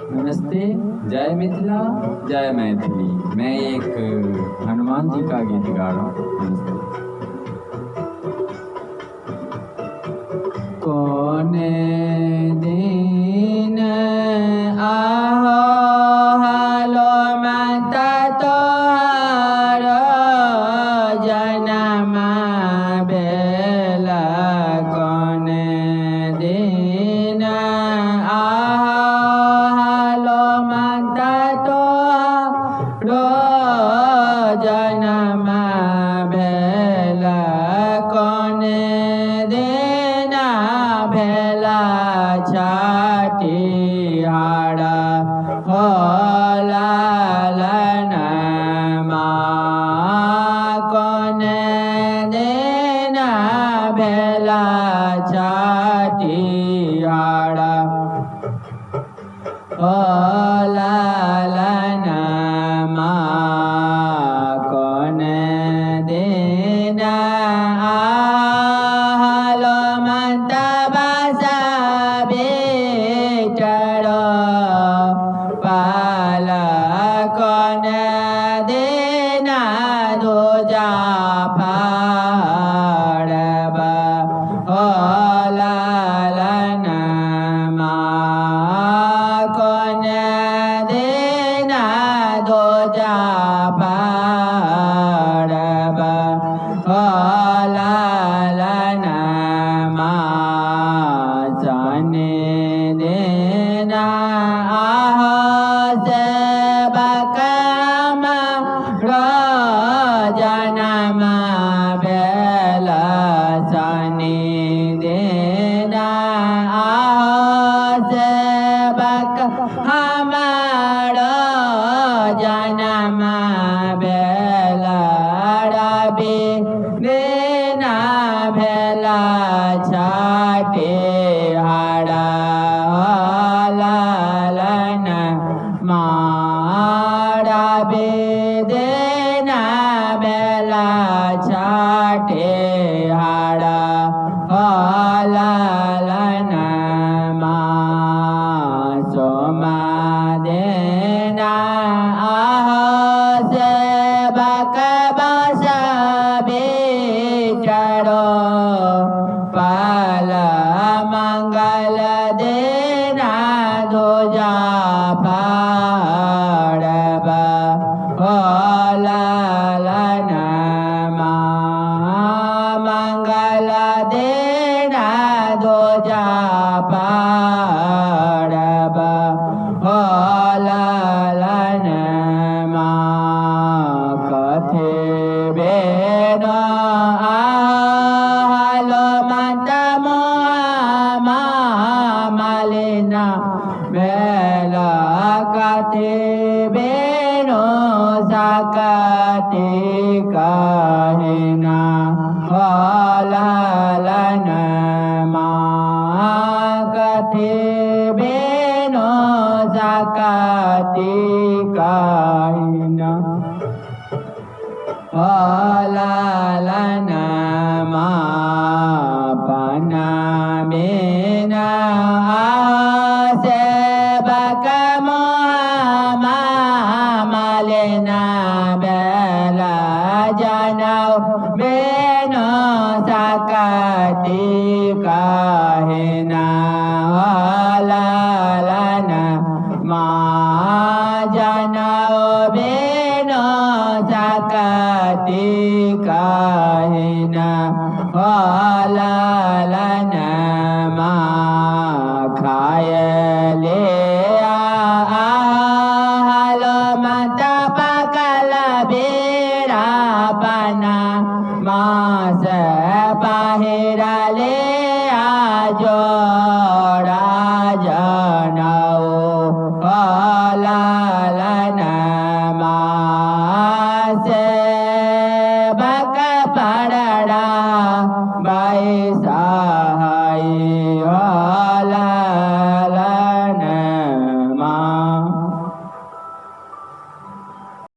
नमस्ते, जय मिथिला, जय मैथिली। मैं एक हनुमान जी का गीत गा रहा हूँ। नमस्ते। कौन दिन आहो हनुमत तोहर जनम भेल। कौन दिन आहो हनुमत तोहर जनम भेल। कौन दिन भेल छठिहार हो लालनमा। कौन दिन भेल छठिहार हो लालनमा। कौन दिन हनुमत बसबेटर पाल। कौन दिन ध्वजा फहरब हो लालनमा। कौन दिन ध्वजा फहरब हो लालनमा। शनि दिन आहो सेवक जनम भेल। शनि दिन आहो सेवक हमारो जनम भेल। रवि दिन भेल छठिहार हो लालनमा। रवि दिन भेल छठिहार हो लालनमा। सोम दिन आहो सेवक बसबेटर पाल। मंगल दिन ध्वजा फहरब हो लालनमा। मंगल दिन ध्वजा फहरब हो लालनमा। कथि बेन हनुमत मलिन भेल। कथि बेन सकति कहिन हो लालनमा। कथि बेन सकति कहिन हो लालनमा। पन बिन सेवक मलिन भेल। जनौ बिन सकति कहिन हो लालनमा। जनौ बिन सकति कहिन हो लालनमा। खाय ले हनुमत पकल बेरा बना। मास बाहिर ले जोड़ा जनौ हो लालनमा। सेवक पड़ड़ा बैसाई हो